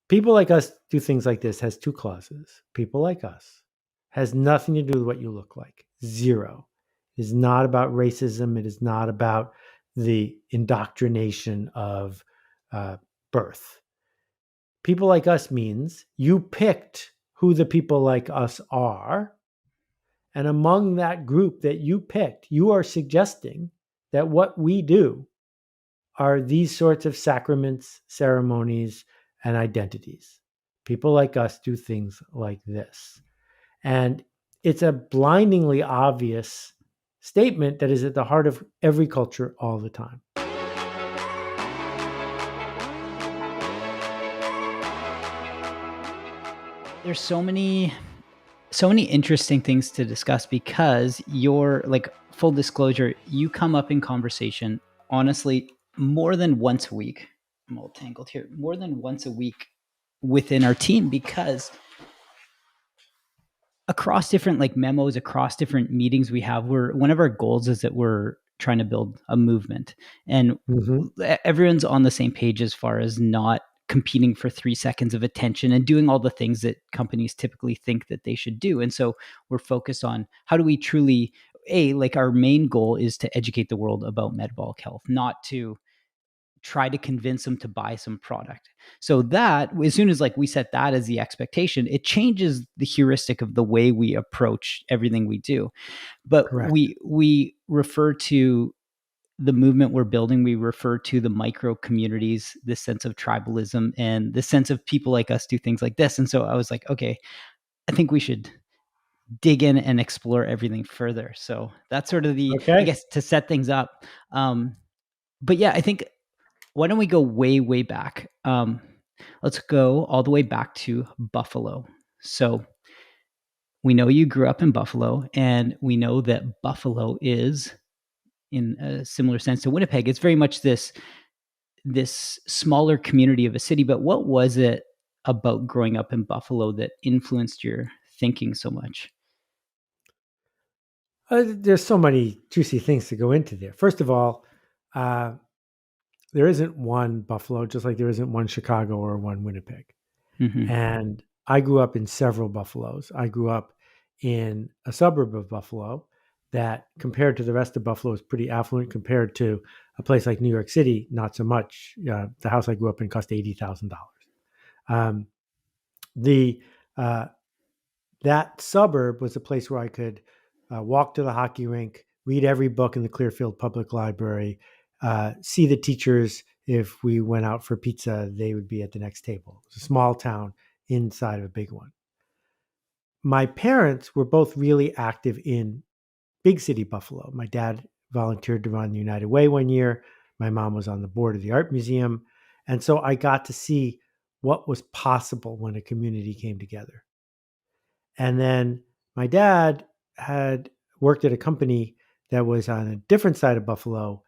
People like us do things like this has two clauses. People like us has nothing to do with what you look like. Zero. It is not about racism. It is not about the indoctrination of birth. People like us means you picked who the people like us are. And among that group that you picked, you are suggesting that what we do are these sorts of sacraments, ceremonies, and identities. People like us do things like this. And it's a blindingly obvious statement that is at the heart of every culture all the time. There's so many interesting things to discuss because you're like, full disclosure, you come up in conversation, honestly, more than once a week. I'm all tangled here. More than once a week within our team, because across different like memos, across different meetings we have, one of our goals is that we're trying to build a movement, and everyone's on the same page as far as not competing for 3 seconds of attention and doing all the things that companies typically think that they should do. And so we're focused on how do we truly, like our main goal is to educate the world about metabolic health, not to try to convince them to buy some product. So that, as soon as like we set that as the expectation, it changes the heuristic of the way we approach everything we do. But Correct. we refer to the movement we're building, we refer to the micro communities, this sense of tribalism and the sense of people like us do things like this. And so I was like, okay, I think we should dig in and explore everything further. So that's sort of the, I guess, to set things up. But yeah, I think, why don't we go way, way back? Let's go all the way back to Buffalo. So we know you grew up in Buffalo, and we know that Buffalo is, in a similar sense to Winnipeg, it's very much this smaller community of a city. But what was it about growing up in Buffalo that influenced your thinking so much? There's so many juicy things to go into there. First of all, there isn't one Buffalo, just like there isn't one Chicago or one Winnipeg. Mm-hmm. And I grew up in several Buffaloes. I grew up in a suburb of Buffalo that, compared to the rest of Buffalo, is pretty affluent. Compared to a place like New York City, not so much. The house I grew up in cost $80,000. That suburb was a place where I could walk to the hockey rink, read every book in the Clearfield Public Library, see the teachers. If we went out for pizza, they would be at the next table. It was a small town inside of a big one. My parents were both really active in big city Buffalo. My dad volunteered to run the United Way one year. My mom was on the board of the art museum. And so I got to see what was possible when a community came together. And then my dad had worked at a company that was on a different side of Buffalo,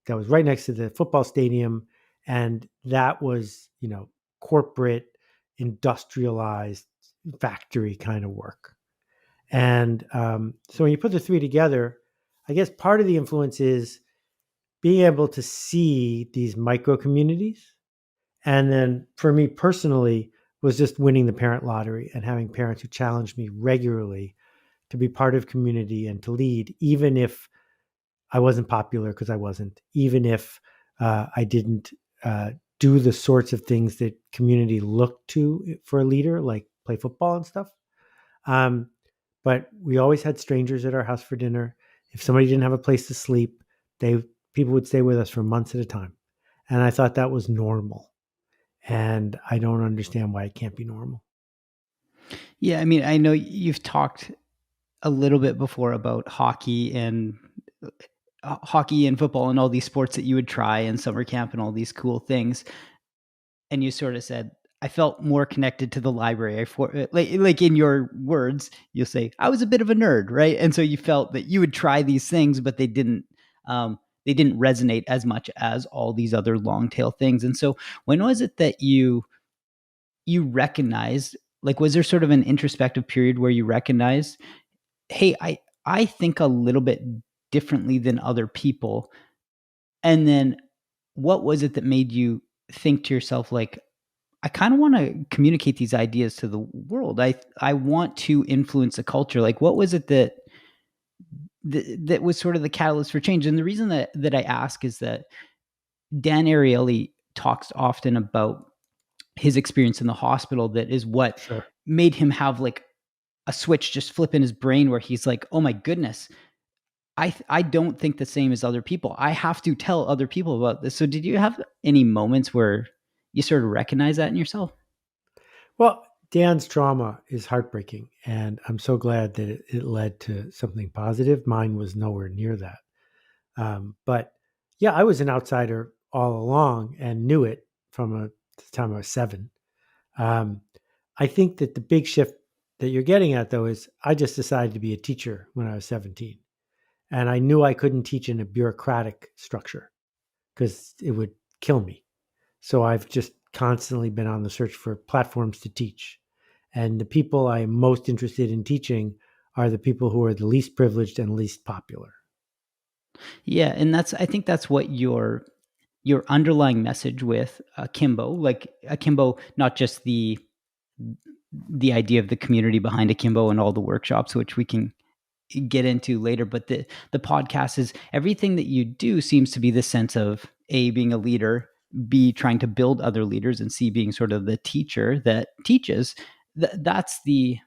that was right next to the football stadium. And that was, corporate, industrialized factory kind of work. And so when you put the three together, I guess part of the influence is being able to see these micro communities. And then for me personally, was just winning the parent lottery and having parents who challenged me regularly to be part of community and to lead, even if I wasn't popular, because I wasn't, even if I didn't do the sorts of things that community looked to for a leader, like play football and stuff. But we always had strangers at our house for dinner. If somebody didn't have a place to sleep, people would stay with us for months at a time. And I thought that was normal. And I don't understand why it can't be normal. Yeah, I mean, I know you've talked a little bit before about hockey and football and all these sports that you would try in summer camp and all these cool things. And you sort of said, I felt more connected to the library. Like in your words, you'll say, I was a bit of a nerd, right? And so you felt that you would try these things, but they didn't resonate as much as all these other long tail things. And so when was it that you recognized, like, was there sort of an introspective period where you recognized, hey, I think a little bit differently than other people? And then what was it that made you think to yourself, like, I kind of want to communicate these ideas to the world. I want to influence a culture. Like, what was it that was sort of the catalyst for change? And the reason that I ask is that Dan Ariely talks often about his experience in the hospital. That is what Sure. made him have like a switch just flip in his brain where he's like, oh my goodness, I don't think the same as other people. I have to tell other people about this. So did you have any moments where you sort of recognize that in yourself? Well, Dan's trauma is heartbreaking, and I'm so glad that it led to something positive. Mine was nowhere near that. But yeah, I was an outsider all along and knew it from the time I was 7. Um, I think that the big shift that you're getting at, though, is I just decided to be a teacher when I was 17. And I knew I couldn't teach in a bureaucratic structure because it would kill me. So I've just constantly been on the search for platforms to teach. And the people I am most interested in teaching are the people who are the least privileged and least popular. Yeah, and I think that's what your underlying message with Akimbo, like Akimbo, not just the idea of the community behind Akimbo and all the workshops, which we can get into later, but the podcast is everything that you do seems to be the sense of A, being a leader, B, trying to build other leaders, and C, being sort of the teacher that teaches. That's the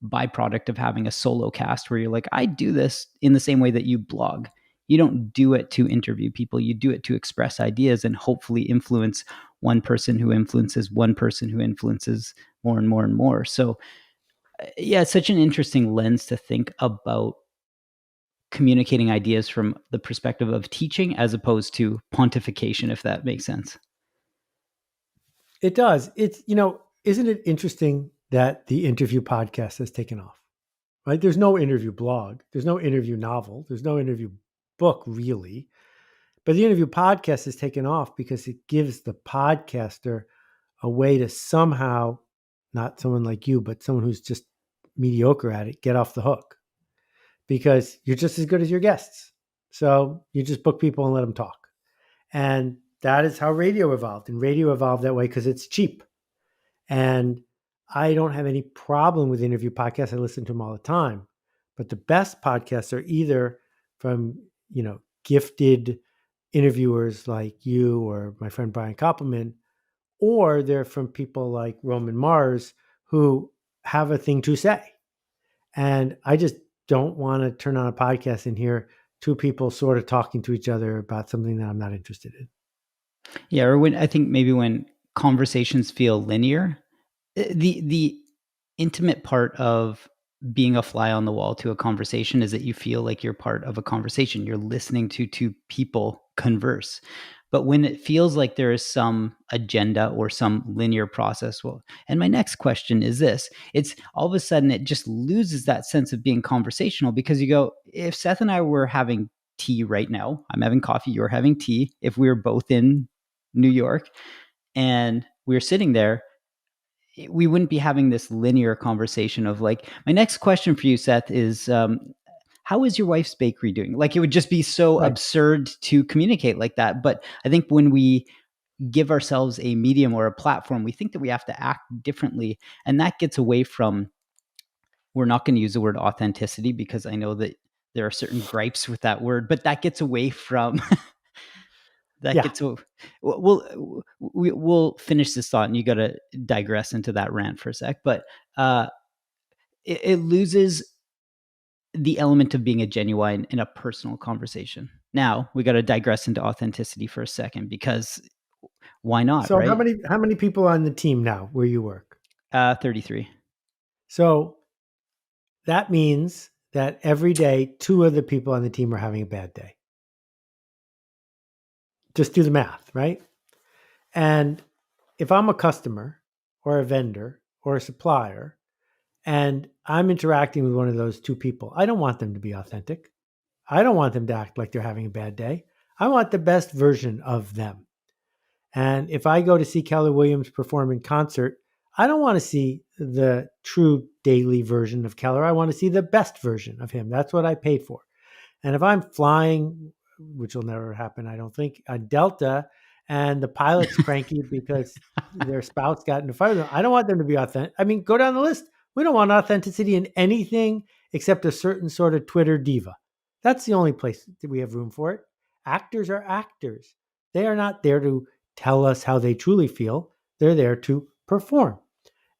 byproduct of having a solo cast where you're like, I do this in the same way that you blog. You don't do it to interview people, you do it to express ideas and hopefully influence one person who influences one person who influences more and more and more. So yeah, it's such an interesting lens to think about communicating ideas from the perspective of teaching as opposed to pontification, if that makes sense. It does. Isn't it interesting that the interview podcast has taken off? Right? There's no interview blog, there's no interview novel, there's no interview book really. But the interview podcast has taken off because it gives the podcaster a way to somehow, not someone like you, but someone who's just mediocre at it, get off the hook because you're just as good as your guests. So you just book people and let them talk. And that is how radio evolved. And radio evolved that way because it's cheap. And I don't have any problem with interview podcasts. I listen to them all the time. But the best podcasts are either from, gifted interviewers like you or my friend Brian Koppelman, or they're from people like Roman Mars who have a thing to say. And I just don't want to turn on a podcast and hear two people sort of talking to each other about something that I'm not interested in. Yeah, or when I think maybe when conversations feel linear, the intimate part of being a fly on the wall to a conversation is that you feel like you're part of a conversation. You're listening to two people converse. But when it feels like there is some agenda or some linear process, well, and my next question is this, it's all of a sudden it just loses that sense of being conversational because you go, if Seth and I were having tea right now, I'm having coffee, you're having tea, if we were both in New York and we were sitting there, we wouldn't be having this linear conversation of like, my next question for you, Seth, is how is your wife's bakery doing? Like, it would just be so Right. absurd to communicate like that. But I think when we give ourselves a medium or a platform, we think that we have to act differently. And that gets away from, we're not going to use the word authenticity because I know that there are certain gripes with that word, but that gets away from that Yeah. gets we'll finish this thought and you got to digress into that rant for a sec, but it loses the element of being a genuine in a personal conversation. Now we got to digress into authenticity for a second because why not, So how right? many people on the team now where you work? 33. So that means that every day, 2 of the people on the team are having a bad day. Just do the math, right? And if I'm a customer or a vendor or a supplier and I'm interacting with one of those 2 people, I don't want them to be authentic. I don't want them to act like they're having a bad day. I want the best version of them. And if I go to see Keller Williams perform in concert, I don't want to see the true daily version of Keller. I want to see the best version of him. That's what I paid for. And if I'm flying, which will never happen, I don't think, on Delta, and the pilot's cranky because their spouse got in a fight with them. I don't want them to be authentic. I mean, go down the list. We don't want authenticity in anything except a certain sort of Twitter diva. That's the only place that we have room for it. Actors are actors. They are not there to tell us how they truly feel. They're there to perform.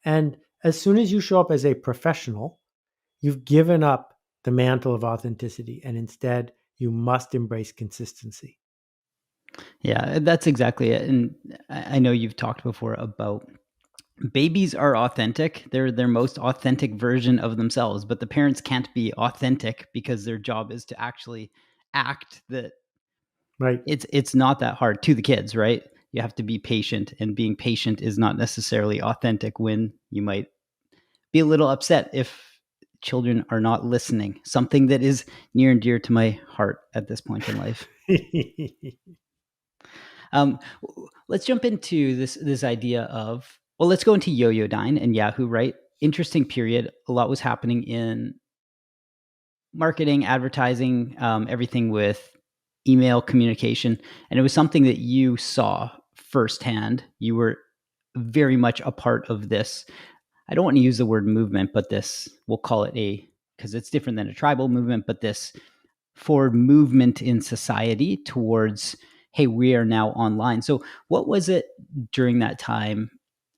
And as soon as you show up as a professional, you've given up the mantle of authenticity, and instead you must embrace consistency. Yeah, that's exactly it. And I know you've talked before about babies are authentic. They're their most authentic version of themselves, but the parents can't be authentic because their job is to actually act that Right. it's not that hard to the kids, right? You have to be patient, and being patient is not necessarily authentic when you might be a little upset if children are not listening. Something that is near and dear to my heart at this point in life. Um, let's jump into this idea of, well, let's go into Yo-Yo-Dine and Yahoo, right? Interesting period. A lot was happening in marketing, advertising, everything with email communication. And it was something that you saw firsthand. You were very much a part of this. I don't want to use the word movement, but this, we'll call it because it's different than a tribal movement, but this forward movement in society towards, hey, we are now online. So what was it during that time,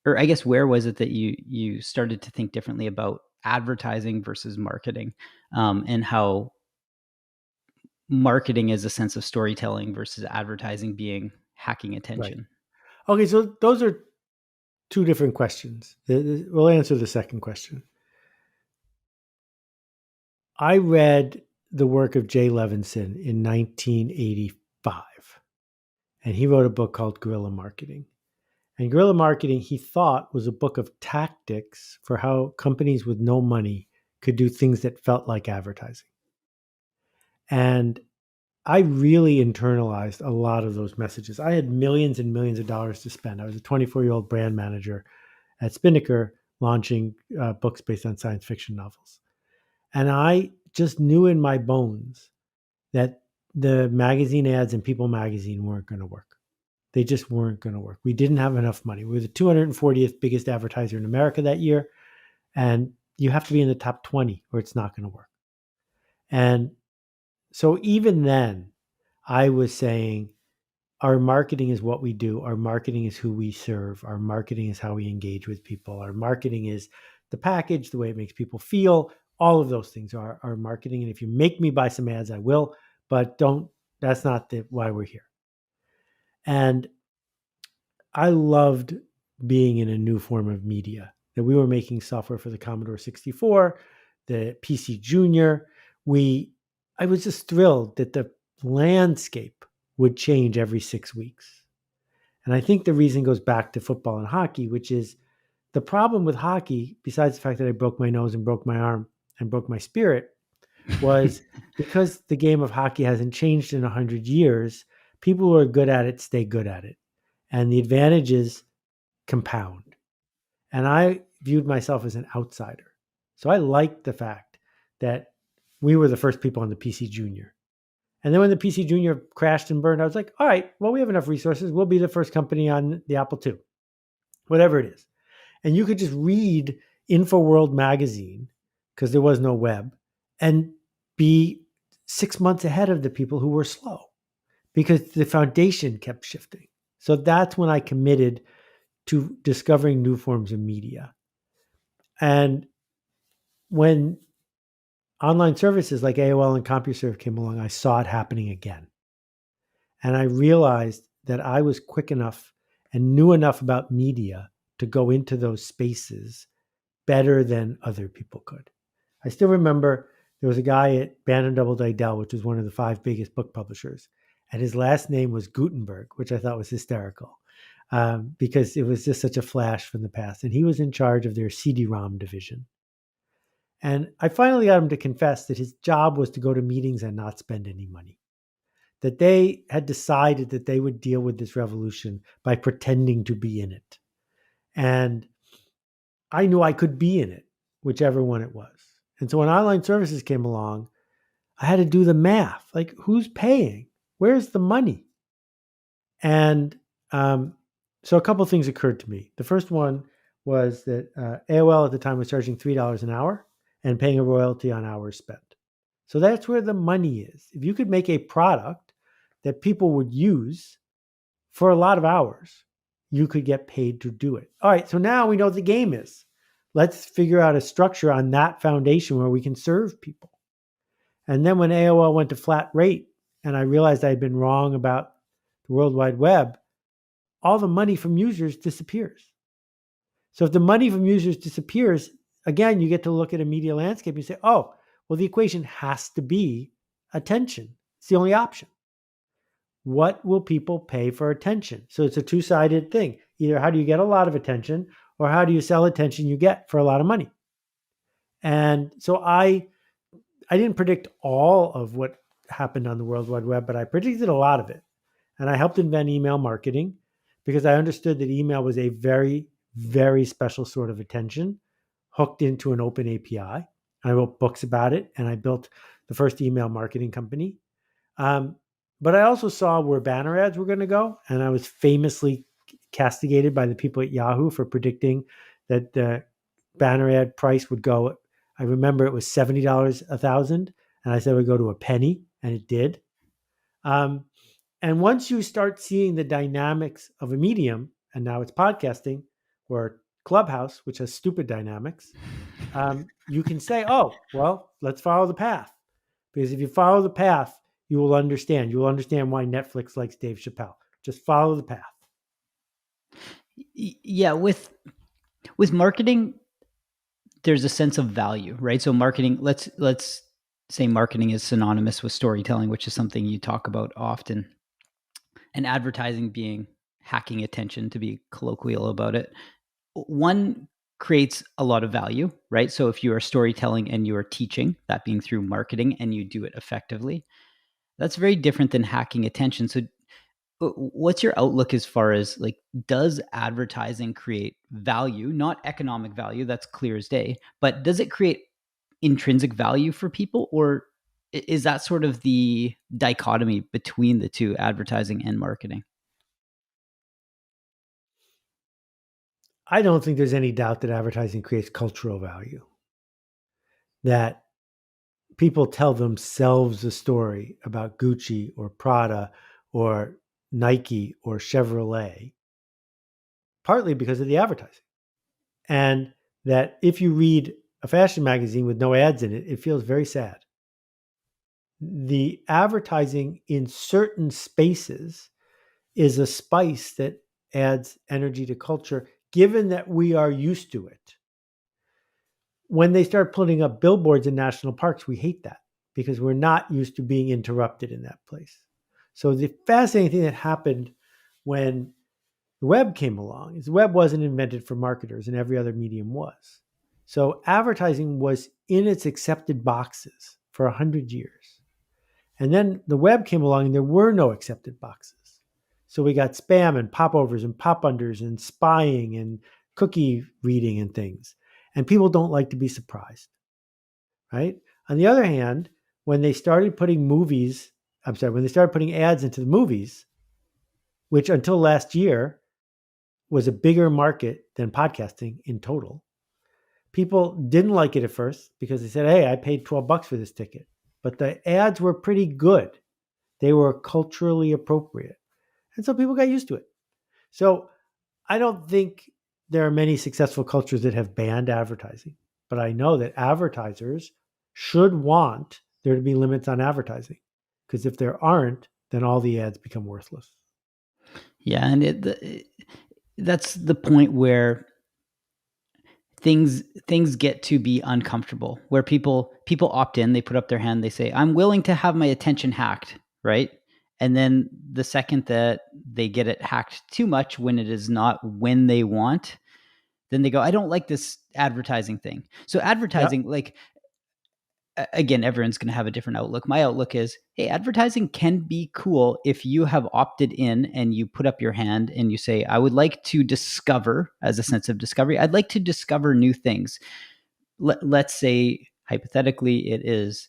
or I guess where was it that you started to think differently about advertising versus marketing, and how marketing is a sense of storytelling versus advertising being hacking Right. attention? Okay, so those are two different questions. We'll answer the second question. I read the work of Jay Levinson in 1985, and he wrote a book called Guerrilla Marketing. And Guerrilla Marketing, he thought, was a book of tactics for how companies with no money could do things that felt like advertising. And I really internalized a lot of those messages. I had millions and millions of dollars to spend. I was a 24-year-old brand manager at Spinnaker launching books based on science fiction novels. And I just knew in my bones that the magazine ads in People magazine weren't going to work. They just weren't going to work. We didn't have enough money. We were the 240th biggest advertiser in America that year. And you have to be in the top 20 or it's not going to work. And so even then, I was saying, our marketing is what we do. Our marketing is who we serve. Our marketing is how we engage with people. Our marketing is the package, the way it makes people feel. All of those things are our marketing. And if you make me buy some ads, I will, but that's not why we're here. And I loved being in a new form of media, that we were making software for the Commodore 64, the PC Junior. I was just thrilled that the landscape would change every 6 weeks. And I think the reason goes back to football and hockey, which is the problem with hockey, besides the fact that I broke my nose and broke my arm and broke my spirit, was because the game of hockey hasn't changed in 100 years, people who are good at it stay good at it. And the advantages compound. And I viewed myself as an outsider. So I liked the fact that we were the first people on the PC Junior. And then when the PC Junior crashed and burned, I was like, all right, well, we have enough resources. We'll be the first company on the Apple II, whatever it is. And you could just read InfoWorld magazine, because there was no web, and be 6 months ahead of the people who were slow because the foundation kept shifting. So that's when I committed to discovering new forms of media. And when online services like AOL and CompuServe came along, I saw it happening again. And I realized that I was quick enough and knew enough about media to go into those spaces better than other people could. I still remember there was a guy at Bantam Doubleday Dell, which was one of the 5 biggest book publishers, and his last name was Gutenberg, which I thought was hysterical because it was just such a flash from the past. And he was in charge of their CD-ROM division. And I finally got him to confess that his job was to go to meetings and not spend any money, that they had decided that they would deal with this revolution by pretending to be in it. And I knew I could be in it, whichever one it was. And so when online services came along, I had to do the math. Like, who's paying? Where's the money? And So a couple things occurred to me. The first one was that AOL at the time was charging $3 an hour and paying a royalty on hours spent. So that's where the money is. If you could make a product that people would use for a lot of hours, you could get paid to do it. All right, so now we know what the game is. Let's figure out a structure on that foundation where we can serve people. And then when AOL went to flat rate and I realized I had been wrong about the World Wide Web, all the money from users disappears. So if the money from users disappears, again, you get to look at a media landscape and say, oh, well, the equation has to be attention. It's the only option. What will people pay for attention? So it's a two-sided thing. Either how do you get a lot of attention or how do you sell attention you get for a lot of money? And so I didn't predict all of what happened on the World Wide Web, but I predicted a lot of it. And I helped invent email marketing because I understood that email was a very, very special sort of attention hooked into an open API. I wrote books about it, and I built the first email marketing company. But I also saw where banner ads were going to go, and I was famously castigated by the people at Yahoo for predicting that the banner ad price would go. I remember it was $70 a thousand, and I said it would go to a penny, and it did. And once you start seeing the dynamics of a medium, and now it's podcasting or Clubhouse, which has stupid dynamics, you can say, oh, well, let's follow the path. Because if you follow the path, you will understand. You will understand why Netflix likes Dave Chappelle. Just follow the path. Yeah, with marketing, there's a sense of value, right? So marketing, let's say marketing is synonymous with storytelling, which is something you talk about often. And advertising being hacking attention, to be colloquial about it. One creates a lot of value, right? So if you are storytelling and you are teaching, that being through marketing, and you do it effectively, that's very different than hacking attention. So what's your outlook as far as, like, does advertising create value? Not economic value, that's clear as day, but does it create intrinsic value for people, or is that sort of the dichotomy between the two, advertising and marketing? I don't think there's any doubt that advertising creates cultural value. That people tell themselves a story about Gucci or Prada or Nike or Chevrolet, partly because of the advertising. And that if you read a fashion magazine with no ads in it, it feels very sad. The advertising in certain spaces is a spice that adds energy to culture, given that we are used to it. When they start putting up billboards in national parks, we hate that because we're not used to being interrupted in that place. So the fascinating thing that happened when the web came along is the web wasn't invented for marketers, and every other medium was. So advertising was in its accepted boxes for 100 years. And then the web came along and there were no accepted boxes. So we got spam and popovers and pop unders and spying and cookie reading and things. And people don't like to be surprised, right? On the other hand, when they started putting when they started putting ads into the movies, which until last year was a bigger market than podcasting in total, people didn't like it at first because they said, hey, I paid $12 for this ticket. But the ads were pretty good. They were culturally appropriate. And so people got used to it. So I don't think there are many successful cultures that have banned advertising, but I know that advertisers should want there to be limits on advertising, because if there aren't, then all the ads become worthless. Yeah, and that's the point where things get to be uncomfortable, where people opt in, they put up their hand, they say, I'm willing to have my attention hacked, right? And then the second that they get it hacked too much, when it is not when they want, then they go, I don't like this advertising thing. So advertising, like, again, everyone's going to have a different outlook. My outlook is, hey, advertising can be cool if you have opted in and you put up your hand and you say, I would like to discover, as a sense of discovery, I'd like to discover new things. Let's say, hypothetically, it is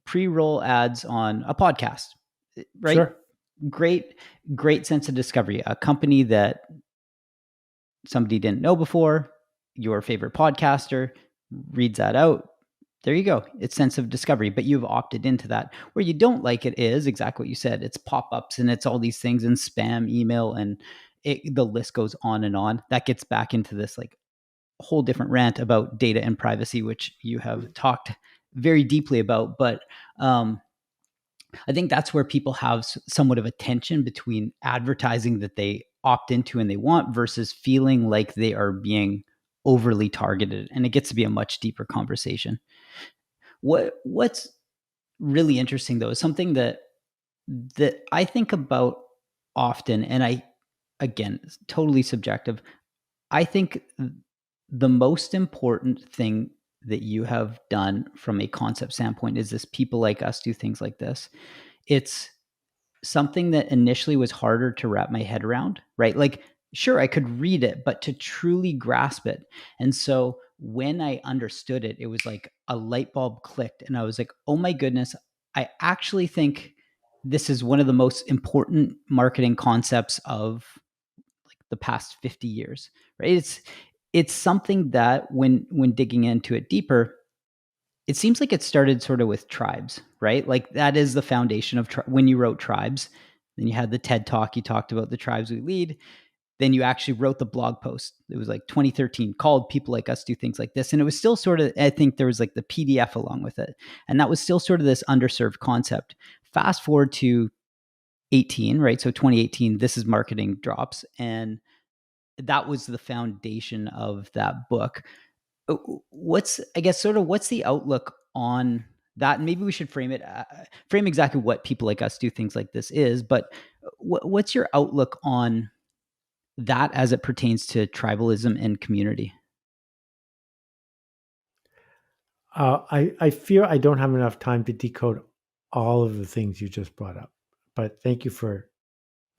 pre-roll ads on a podcast, right? Sure. great sense of discovery. A company that somebody didn't know before, your favorite podcaster reads that out. There you go. It's sense of discovery, but you've opted into that. Where you don't like it is exactly what you said. It's pop-ups and it's all these things and spam email, and the list goes on and on. That gets back into this like whole different rant about data and privacy, which you have talked very deeply about. But I think that's where people have somewhat of a tension between advertising that they opt into and they want versus feeling like they are being overly targeted. And it gets to be a much deeper conversation. What's really interesting though is something that I think about often, and again, it's totally subjective. I think the most important thing that you have done from a concept standpoint is this: people like us do things like this. It's something that initially was harder to wrap my head around, right? Like, sure, I could read it, but to truly grasp it. And so when I understood it, it was like a light bulb clicked, and I was like, oh my goodness, I actually think this is one of the most important marketing concepts of like the past 50 years, right? It's something that when digging into it deeper, it seems like it started sort of with tribes, right? Like that is the foundation of when you wrote Tribes. Then you had the TED Talk, you talked about the tribes we lead. Then you actually wrote the blog post. It was like 2013, called People Like Us Do Things Like This. And it was still sort of, I think there was like the PDF along with it. And that was still sort of this underserved concept. Fast forward to 18, right? So 2018, This Is Marketing drops. And that was the foundation of that book. What's, I guess, sort of what's the outlook on that? And maybe we should frame it, frame exactly what People Like Us Do Things Like This is, but what's your outlook on that as it pertains to tribalism and community? I fear I don't have enough time to decode all of the things you just brought up, but thank you for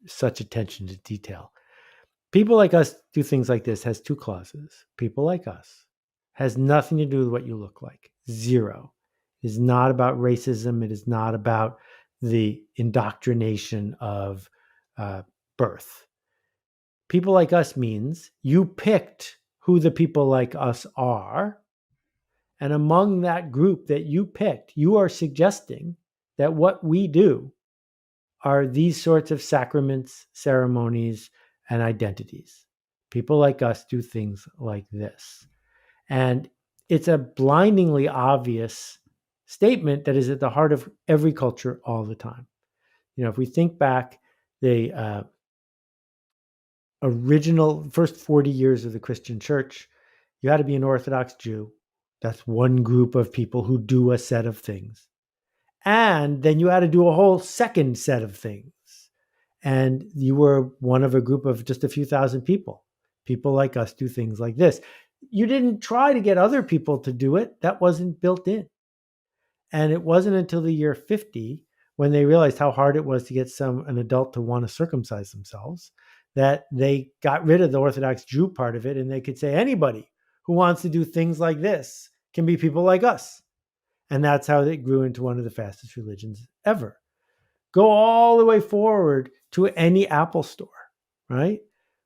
such attention to detail. People Like Us Do Things Like This has two clauses. People like us has nothing to do with what you look like. Zero. It is not about racism. It is not about the indoctrination of birth. People like us means you picked who the people like us are. And among that group that you picked, you are suggesting that what we do are these sorts of sacraments, ceremonies, and identities. People like us do things like this. And it's a blindingly obvious statement that is at the heart of every culture all the time. You know, if we think back, the original first 40 years of the Christian church, you had to be an Orthodox Jew. That's one group of people who do a set of things. And then you had to do a whole second set of things. And you were one of a group of just a few thousand people. People like us do things like this. You didn't try to get other people to do it. That wasn't built in. And it wasn't until the year 50, when they realized how hard it was to get an adult to want to circumcise themselves, that they got rid of the Orthodox Jew part of it, and they could say anybody who wants to do things like this can be people like us. And that's how it grew into one of the fastest religions ever. Go all the way forward to any Apple store, right?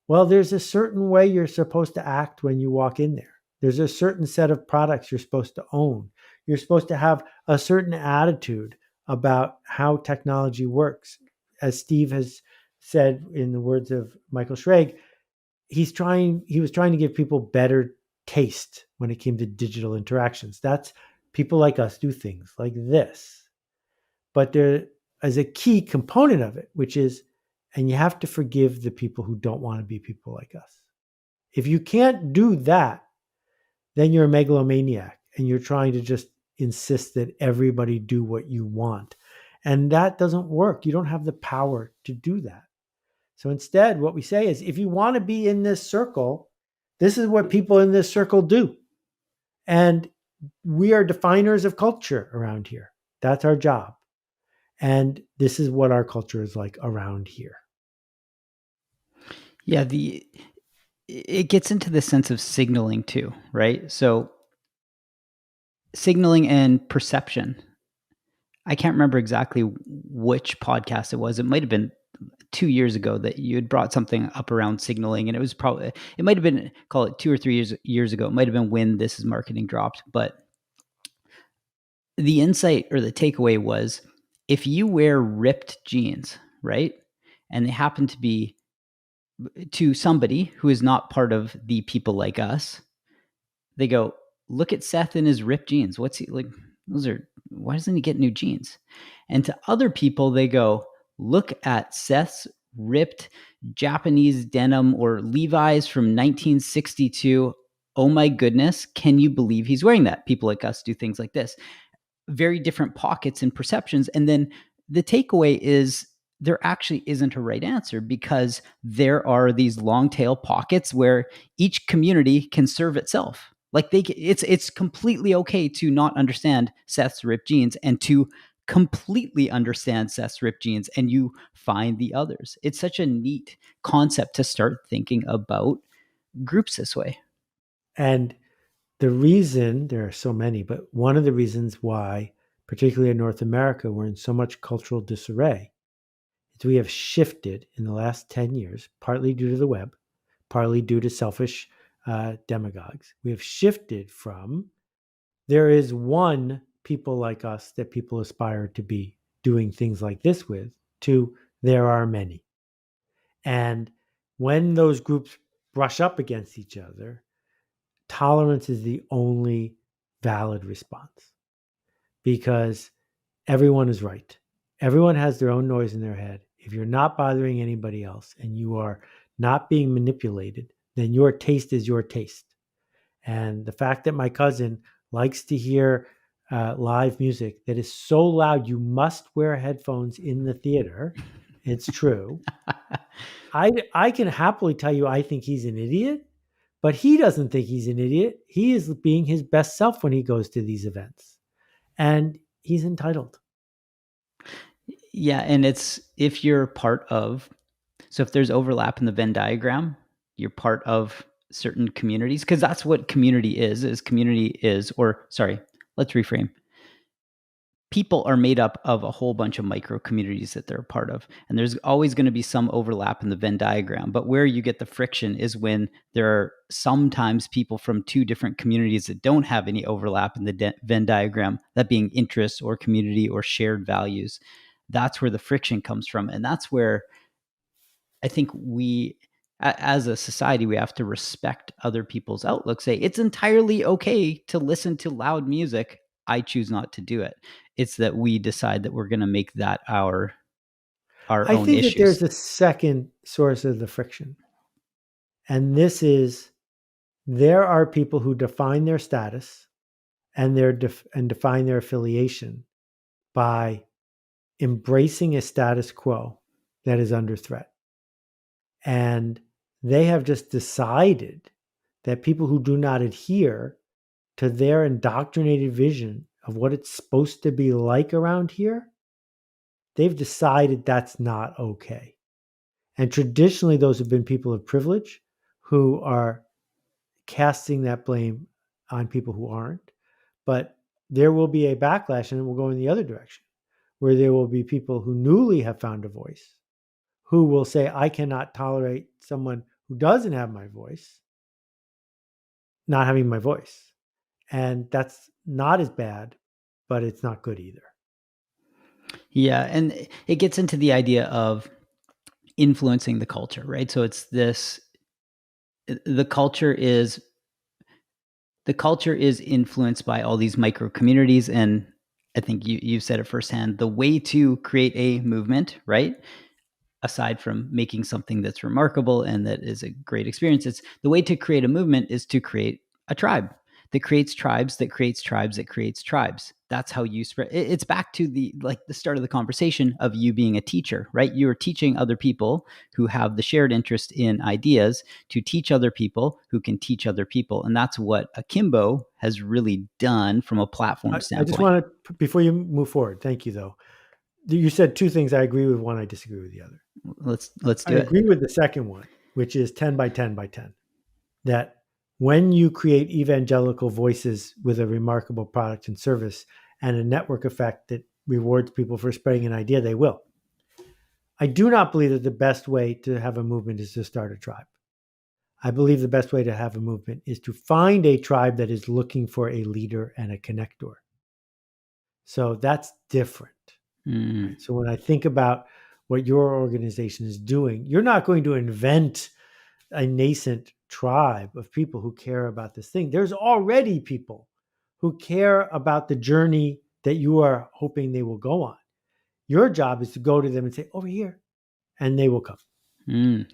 Well, there's a certain way you're supposed to act when you walk in there. There's a certain set of products you're supposed to own. You're supposed to have a certain attitude about how technology works. As Steve has said in the words of Michael Schrage, he was trying to give people better taste when it came to digital interactions. That's people like us do things like this. But there is a key component of it, which is, and you have to forgive the people who don't want to be people like us. If you can't do that, then you're a megalomaniac and you're trying to just insist that everybody do what you want. And that doesn't work. You don't have the power to do that. So instead, what we say is, if you want to be in this circle, this is what people in this circle do. And we are definers of culture around here. That's our job. And this is what our culture is like around here. Yeah, it gets into the sense of signaling too, right? So signaling and perception. I can't remember exactly which podcast it was. It might have been 2 years ago that you had brought something up around signaling, and it might have been, call it 2 or 3 years ago. It might have been when This Is Marketing dropped, but the insight or the takeaway was, if you wear ripped jeans, right, and they happen to be to somebody who is not part of the people like us, they go, look at Seth in his ripped jeans. What's he like? Why doesn't he get new jeans? And to other people, they go, look at Seth's ripped Japanese denim or Levi's from 1962. Oh my goodness. Can you believe he's wearing that? People like us do things like this. Very different pockets and perceptions. And then the takeaway is, there actually isn't a right answer, because there are these long tail pockets where each community can serve itself. Like it's completely okay to not understand Seth's ripped jeans and to completely understand Seth's ripped jeans, and you find the others. It's such a neat concept to start thinking about groups this way. And the reason, there are so many, but one of the reasons why, particularly in North America, we're in so much cultural disarray is we have shifted in the last 10 years, partly due to the web, partly due to selfish demagogues. We have shifted from, there is one people like us that people aspire to be doing things like this with, to there are many. And when those groups brush up against each other, tolerance is the only valid response, because everyone is right. Everyone has their own noise in their head. If you're not bothering anybody else and you are not being manipulated, then your taste is your taste. And the fact that my cousin likes to hear live music that is so loud you must wear headphones in the theater, it's true. I can happily tell you I think he's an idiot, but he doesn't think he's an idiot. He is being his best self when he goes to these events, and he's entitled. Yeah, and it's, if you're part of, so if there's overlap in the Venn diagram, you're part of certain communities, because that's what community is or sorry, let's reframe. People are made up of a whole bunch of micro communities that they're a part of. And there's always going to be some overlap in the Venn diagram. But where you get the friction is when there are sometimes people from two different communities that don't have any overlap in the Venn diagram, that being interests or community or shared values. That's where the friction comes from. And that's where I think we, as a society, we have to respect other people's outlook. Say, it's entirely okay to listen to loud music. I choose not to do it. It's that we decide that we're going to make that our I own think that issues. there's a second source of the friction. And this is, there are people who define their status and define their affiliation by embracing a status quo that is under threat. And they have just decided that people who do not adhere to their indoctrinated vision of what it's supposed to be like around here, they've decided that's not okay. And traditionally, those have been people of privilege who are casting that blame on people who aren't. But there will be a backlash, and it will go in the other direction, where there will be people who newly have found a voice who will say, I cannot tolerate someone who doesn't have my voice not having my voice. And that's not as bad, but it's not good either. Yeah. And it gets into the idea of influencing the culture, right? So it's this, the culture is influenced by all these micro communities. And I think you've said it firsthand, the way to create a movement, right, aside from making something that's remarkable and that is a great experience, it's the way to create a movement is to create a tribe that creates tribes, that creates tribes, that creates tribes. That's how you spread. It's back to the start of the conversation of you being a teacher, right? You're teaching other people who have the shared interest in ideas to teach other people who can teach other people. And that's what Akimbo has really done from a platform standpoint. I just want to, before you move forward, thank you though. You said two things. I agree with one. I disagree with the other. Let's do I it. agree with the second one, which is 10 by 10 by 10. That when you create evangelical voices with a remarkable product and service and a network effect that rewards people for spreading an idea, they will. I do not believe that the best way to have a movement is to start a tribe. I believe the best way to have a movement is to find a tribe that is looking for a leader and a connector. So that's different. Mm. Right? So when I think about what your organization is doing, you're not going to invent a nascent tribe of people who care about this thing. There's already people who care about the journey that you are hoping they will go on. Your job is to go to them and say, over here, and they will come.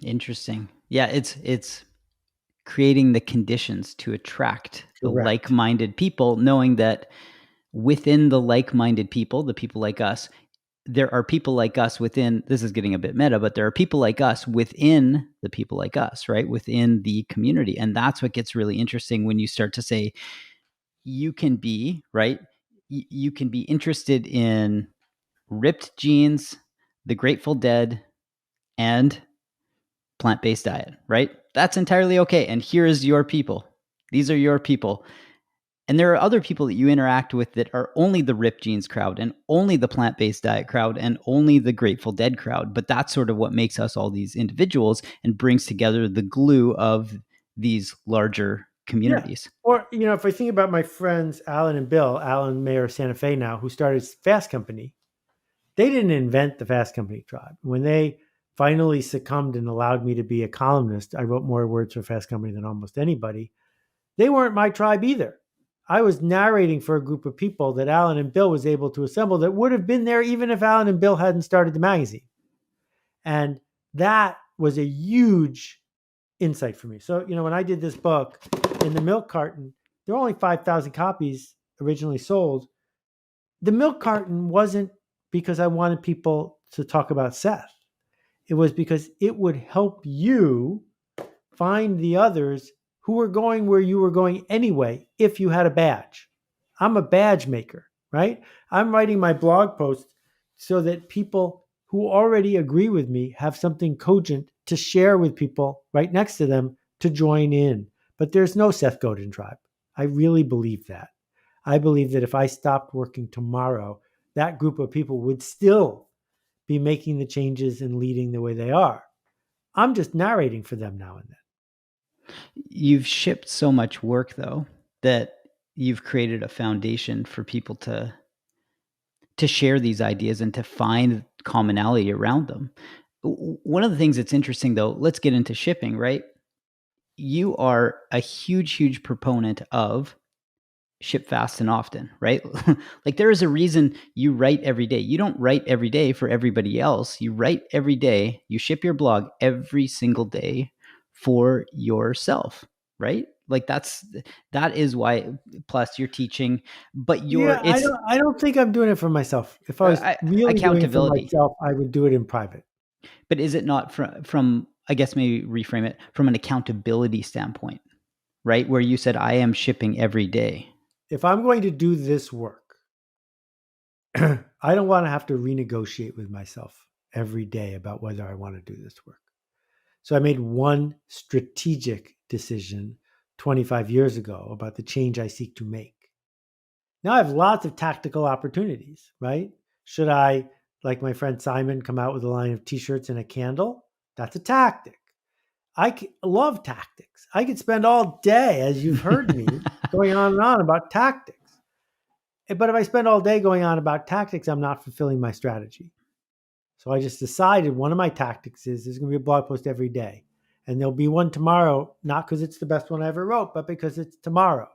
Interesting. Yeah, it's creating the conditions to attract the Correct. like-minded people, knowing that within the like-minded people, the people like us, there are people like us within, this is getting a bit meta, but there are people like us within the people like us, right? Within the community. And that's what gets really interesting when you start to say, you can be, right? You can be interested in ripped jeans, the Grateful Dead, and plant-based diet, right? That's entirely okay. And here is your people. These are your people. And there are other people that you interact with that are only the ripped jeans crowd and only the plant-based diet crowd and only the Grateful Dead crowd. But that's sort of what makes us all these individuals and brings together the glue of these larger Yeah. communities. Or, if I think about my friends, Alan and Bill, Alan, mayor of Santa Fe now, who started Fast Company, they didn't invent the Fast Company tribe. When they finally succumbed and allowed me to be a columnist, I wrote more words for Fast Company than almost anybody. They weren't my tribe either. I was narrating for a group of people that Alan and Bill was able to assemble that would have been there even if Alan and Bill hadn't started the magazine. And that was a huge insight for me. So, when I did this book in the milk carton, there were only 5,000 copies originally sold. The milk carton wasn't because I wanted people to talk about Seth. It was because it would help you find the others who were going where you were going anyway if you had a badge. I'm a badge maker, right? I'm writing my blog post so that people who already agree with me have something cogent to share with people right next to them to join in. But there's no Seth Godin tribe. I really believe that. I believe that if I stopped working tomorrow, that group of people would still be making the changes and leading the way they are. I'm just narrating for them now and then. You've shipped so much work, though, that you've created a foundation for people to share these ideas and to find commonality around them. One of the things that's interesting, though, let's get into shipping, right? You are a huge proponent of ship fast and often, right? Like there is a reason you write every day. You don't write every day for everybody else. You write every day. You ship your blog every single day for yourself, right? Like that is why. Plus, you're teaching, but Yeah, I it's don't I don't think I'm doing it for myself. If I was really doing it for accountability. myself, I would do it in private. But is it not from I guess maybe reframe it from an accountability standpoint, right? Where you said I am shipping every day. If I'm going to do this work, I don't want to have to renegotiate with myself every day about whether I want to do this work. So I made one strategic decision 25 years ago about the change I seek to make. Now I have lots of tactical opportunities, right? Should I, like my friend Simon, come out with a line of t-shirts and a candle? That's a tactic. Love tactics. I could spend all day, as you've heard me, going on and on about tactics. But if I spend all day going on about tactics, I'm not fulfilling my strategy. So I just decided one of my tactics is there's going to be a blog post every day. And there'll be one tomorrow, not because it's the best one I ever wrote, but because it's tomorrow.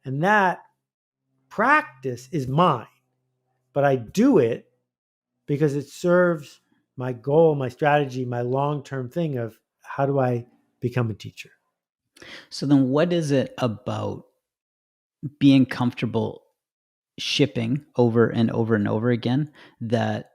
And that practice is mine. But I do it because it serves my goal, my strategy, my long-term thing of how do I become a teacher? So then what is it about being comfortable shipping over and over and over again that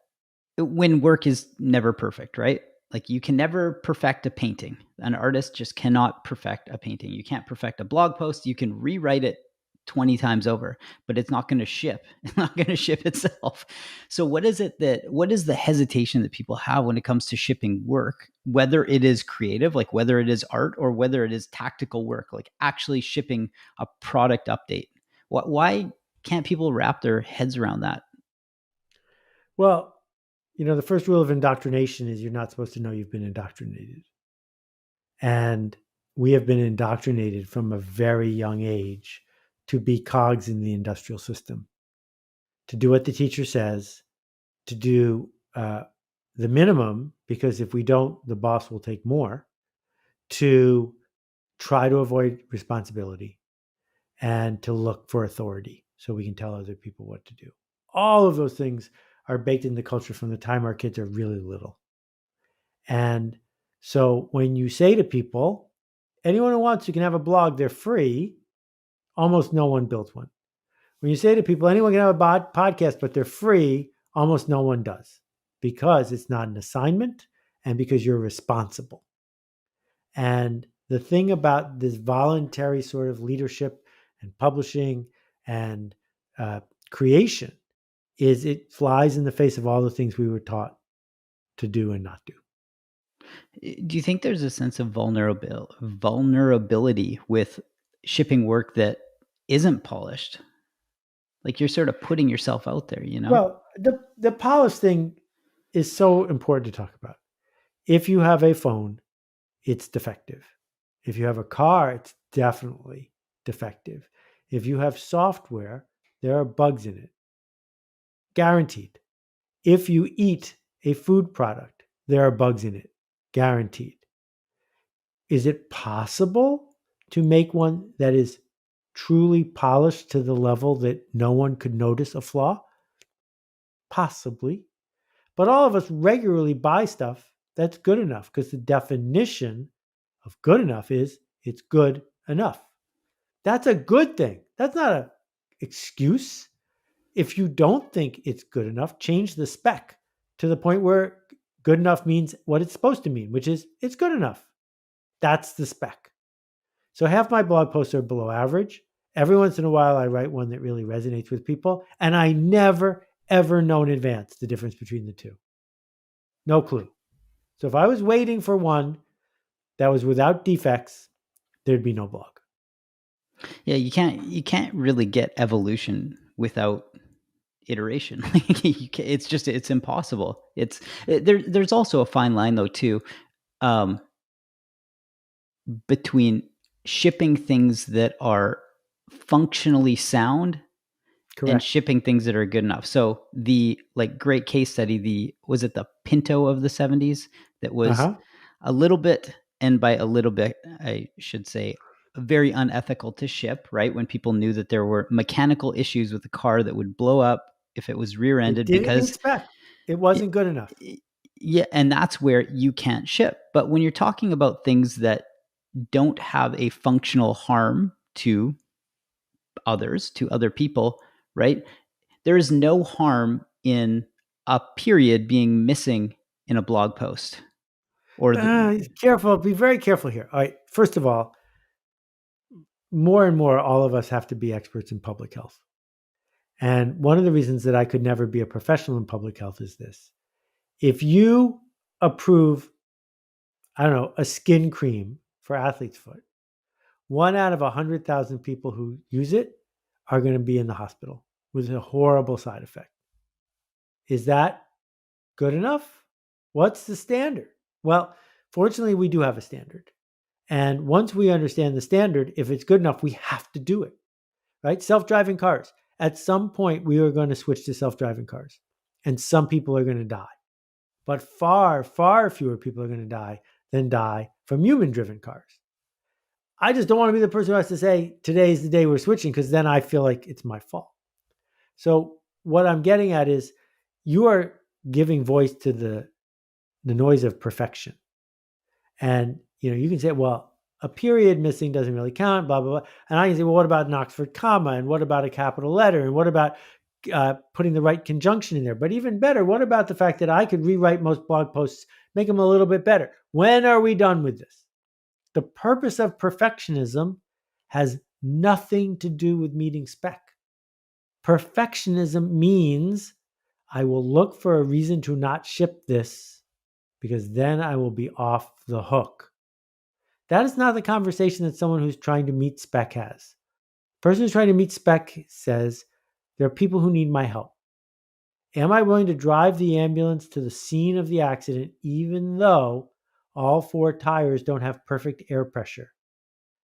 when work is never perfect, right? Like you can never perfect a painting. An artist just cannot perfect a painting. You can't perfect a blog post. You can rewrite it 20 times over, but it's not going to ship. It's not going to ship itself. So what is the hesitation that people have when it comes to shipping work, whether it is creative, like whether it is art or whether it is tactical work, like actually shipping a product update? Why can't people wrap their heads around that? Well, the first rule of indoctrination is you're not supposed to know you've been indoctrinated. And we have been indoctrinated from a very young age to be cogs in the industrial system, to do what the teacher says, to do the minimum, because if we don't, the boss will take more, to try to avoid responsibility, and to look for authority so we can tell other people what to do. All of those things are baked in the culture from the time our kids are really little. And so when you say to people, anyone who wants, you can have a blog, they're free, almost no one builds one. When you say to people, anyone can have a podcast, but they're free, almost no one does, because it's not an assignment and because you're responsible. And the thing about this voluntary sort of leadership and publishing and creation is it flies in the face of all the things we were taught to do and not do. Do you think there's a sense of vulnerability with shipping work that isn't polished? Like you're sort of putting yourself out there, Well, the polished thing is so important to talk about. If you have a phone, it's defective. If you have a car, it's definitely defective. If you have software, there are bugs in it. Guaranteed. If you eat a food product, there are bugs in it. Guaranteed. Is it possible to make one that is truly polished to the level that no one could notice a flaw? Possibly. But all of us regularly buy stuff that's good enough, because the definition of good enough is it's good enough. That's a good thing. That's not an excuse. If you don't think it's good enough, change the spec to the point where good enough means what it's supposed to mean, which is it's good enough. That's the spec. So half my blog posts are below average. Every once in a while, I write one that really resonates with people. And I never, ever know in advance the difference between the two. No clue. So if I was waiting for one that was without defects, there'd be no blog. Yeah, you can't really get evolution without iteration. It's impossible. There's also a fine line though too, between shipping things that are functionally sound and shipping things that are good enough. So the great case study, was it the Pinto of the 70s that was a little bit, and by a little bit, I should say, very unethical to ship, right? When people knew that there were mechanical issues with the car that would blow up if it was rear-ended because it wasn't good enough. Yeah, and that's where you can't ship. But when you're talking about things that don't have a functional harm to others, to other people, right? There is no harm in a period being missing in a blog post. Or careful, be very careful here. All right, first of all, more and more, all of us have to be experts in public health. And one of the reasons that I could never be a professional in public health is this. If you approve, I don't know, a skin cream for athlete's foot, 1 out of 100,000 people who use it are going to be in the hospital with a horrible side effect. Is that good enough? What's the standard? Well, fortunately, we do have a standard. And once we understand the standard, if it's good enough, we have to do it, right? Self-driving cars. At some point, we are going to switch to self-driving cars, and some people are going to die. But far, far fewer people are going to die than die from human-driven cars. I just don't want to be the person who has to say, today's the day we're switching, because then I feel like it's my fault. So what I'm getting at is you are giving voice to the noise of perfection. And, you can say, well, a period missing doesn't really count, blah, blah, blah. And I can say, well, what about an Oxford comma? And what about a capital letter? And what about putting the right conjunction in there? But even better, what about the fact that I could rewrite most blog posts, make them a little bit better? When are we done with this? The purpose of perfectionism has nothing to do with meeting spec. Perfectionism means I will look for a reason to not ship this, because then I will be off the hook. That is not the conversation that someone who's trying to meet spec has. The person who's trying to meet spec says, there are people who need my help. Am I willing to drive the ambulance to the scene of the accident even though all four tires don't have perfect air pressure?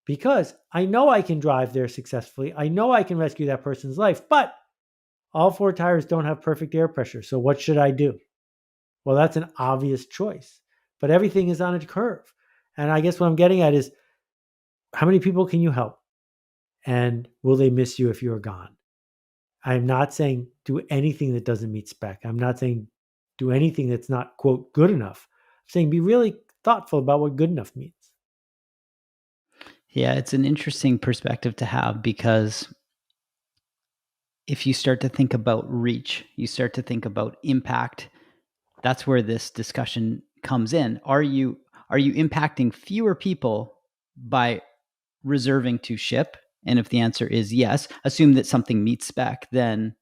Because I know I can drive there successfully. I know I can rescue that person's life, but all four tires don't have perfect air pressure. So what should I do? Well, that's an obvious choice, but everything is on a curve. And I guess what I'm getting at is, how many people can you help? And will they miss you if you're gone? I'm not saying do anything that doesn't meet spec. I'm not saying do anything that's not, quote, good enough. I'm saying be really thoughtful about what good enough means. Yeah, it's an interesting perspective to have, because if you start to think about reach, you start to think about impact, that's where this discussion comes in. Are you impacting fewer people by reserving to ship? And if the answer is yes, assume that something meets spec, then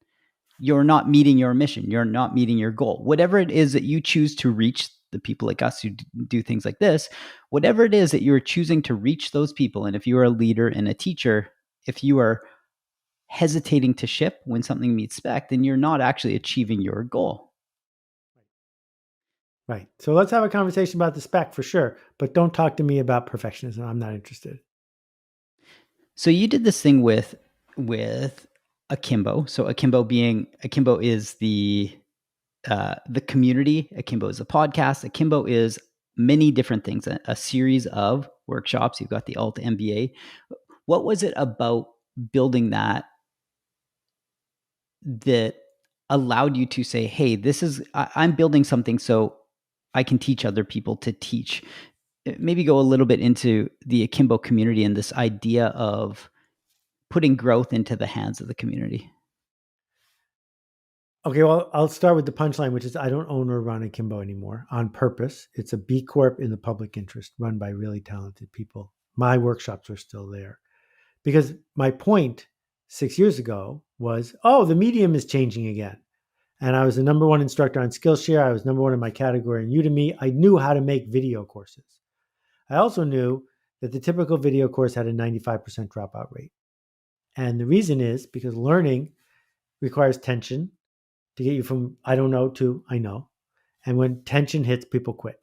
you're not meeting your mission. You're not meeting your goal. Whatever it is that you choose to reach, the people like us who do things like this, whatever it is that you're choosing to reach those people. And if you are a leader and a teacher, if you are hesitating to ship when something meets spec, then you're not actually achieving your goal. Right. So let's have a conversation about the spec for sure, but don't talk to me about perfectionism. I'm not interested. So you did this thing with Akimbo. So Akimbo is the community. Akimbo is a podcast. Akimbo is many different things, a series of workshops. You've got the Alt MBA. What was it about building that allowed you to say, hey, I'm building something so I can teach other people to teach? Maybe go a little bit into the Akimbo community and this idea of putting growth into the hands of the community. Okay, well, I'll start with the punchline, which is I don't own or run Akimbo anymore on purpose. It's a B Corp in the public interest run by really talented people. My workshops are still there because my point 6 years ago was, the medium is changing again. And I was the number one instructor on Skillshare. I was number one in my category in Udemy. I knew how to make video courses. I also knew that the typical video course had a 95% dropout rate. And the reason is because learning requires tension to get you from I don't know to I know. And when tension hits, people quit.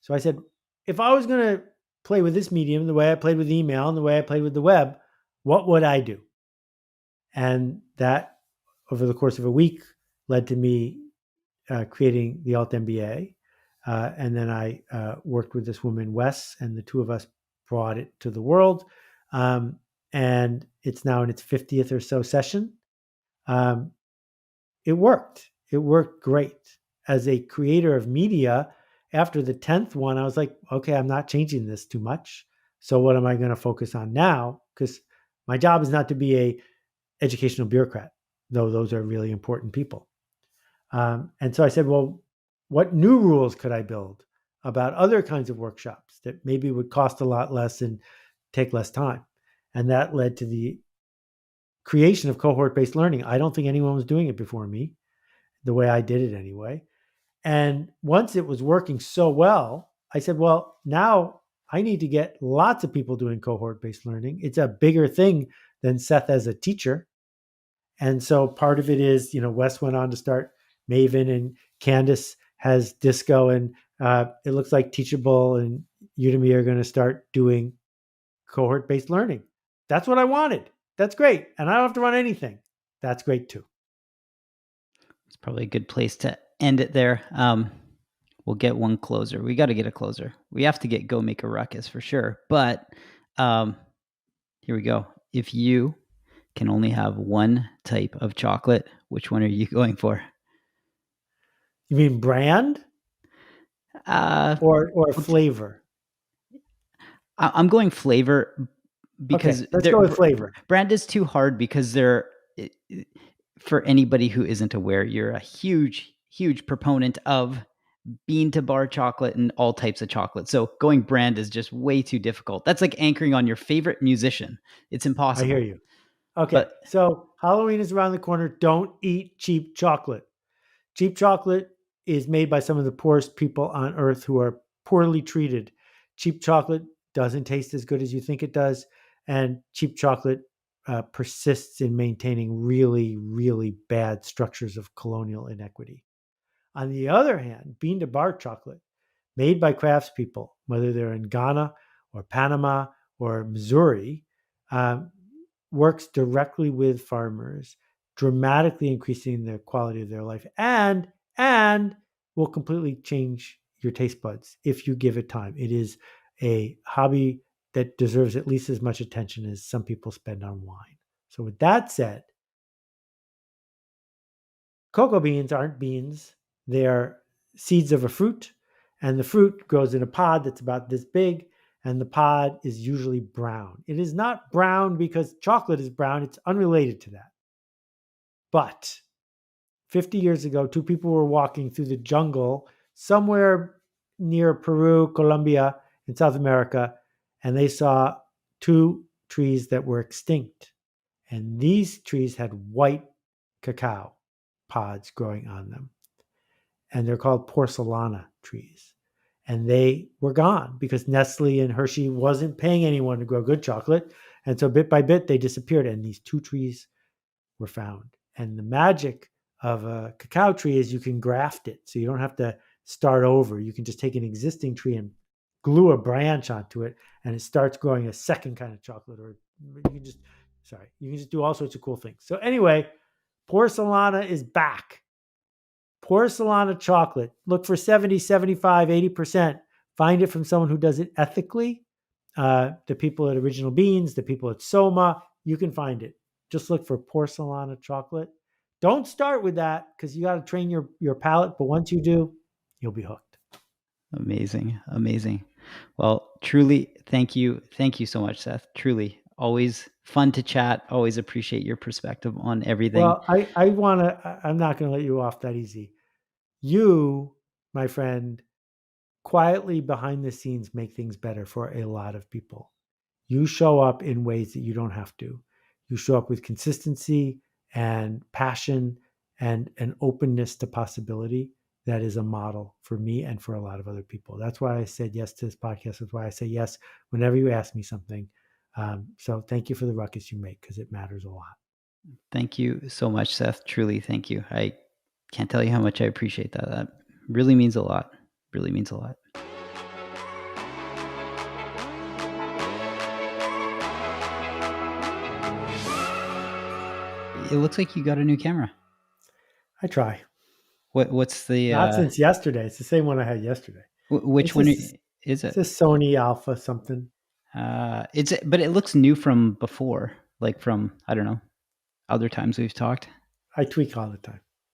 So I said, if I was going to play with this medium the way I played with email and the way I played with the web, what would I do? And that, over the course of a week, led to me creating the Alt MBA. And then I worked with this woman, Wes, and the two of us brought it to the world. And it's now in its 50th or so session. It worked. It worked great. As a creator of media, after the 10th one, I was like, okay, I'm not changing this too much. So what am I going to focus on now? Because my job is not to be a educational bureaucrat, though those are really important people. And so I said, well, what new rules could I build about other kinds of workshops that maybe would cost a lot less and take less time? And that led to the creation of cohort-based learning. I don't think anyone was doing it before me, the way I did it anyway. And once it was working so well, I said, well, now I need to get lots of people doing cohort-based learning. It's a bigger thing than Seth as a teacher. And so part of it is, Wes went on to start Maven, and Candace has Disco, and it looks like Teachable and Udemy are going to start doing cohort-based learning. That's what I wanted. That's great. And I don't have to run anything. That's great too. It's probably a good place to end it there. We'll get one closer. We got to get a closer. We have to get Go Make a Ruckus for sure. But here we go. If you can only have one type of chocolate, which one are you going for? You mean brand or flavor? I'm going flavor because okay, let's go with flavor. Brand is too hard because for anybody who isn't aware, you're a huge proponent of bean to bar chocolate and all types of chocolate. So going brand is just way too difficult. That's like anchoring on your favorite musician. It's impossible. I hear you. Okay, so Halloween is around the corner. Don't eat cheap chocolate. Cheap chocolate is made by some of the poorest people on earth who are poorly treated. Cheap chocolate doesn't taste as good as you think it does. And cheap chocolate persists in maintaining really, really bad structures of colonial inequity. On the other hand, bean to bar chocolate made by craftspeople, whether they're in Ghana or Panama or Missouri, um, works directly with farmers, dramatically increasing the quality of their life, and will completely change your taste buds if you give it time. It is a hobby that deserves at least as much attention as some people spend on wine. So, with that said, cocoa beans aren't beans, they are seeds of a fruit, and the fruit grows in a pod that's about this big, and the pod is usually brown. It is not brown because chocolate is brown, it's unrelated to that. But 50 years ago, two people were walking through the jungle somewhere near Peru, Colombia, in South America, and they saw two trees that were extinct. And these trees had white cacao pods growing on them. And they're called porcelana trees. And they were gone because Nestle and Hershey wasn't paying anyone to grow good chocolate. And so bit by bit, they disappeared. And these two trees were found. And the magic of a cacao tree is you can graft it. So you don't have to start over. You can just take an existing tree and glue a branch onto it, and it starts growing a second kind of chocolate. Or you can just, you can just do all sorts of cool things. So anyway, porcelana is back. Porcelana chocolate. Look for 70, 75, 80%. Find it from someone who does it ethically. The people at Original Beans, the people at Soma, you can find it. Just look for porcelana chocolate. Don't start with that because you got to train your palate. But once you do, you'll be hooked. Amazing. Amazing. Well, truly, thank you. Thank you so much, Seth. Truly, always fun to chat. Always appreciate your perspective on everything. Well, I'm not going to let you off that easy. You, my friend, quietly behind the scenes make things better for a lot of people. You show up in ways that you don't have to. You show up with consistency and passion and an openness to possibility that is a model for me and for a lot of other people. That's why I said yes to this podcast. That's why I say yes whenever you ask me something. So thank you for the ruckus you make because it matters a lot. Thank you so much, Seth. Truly, thank you. I can't tell you how much I appreciate that. That really means a lot. Really means a lot. It looks like you got a new camera. I try. What's the Not since yesterday. It's the same one I had yesterday. Which one is it? It's a Sony Alpha something. But it looks new from before, like from, I don't know, other times we've talked. I tweak all the time.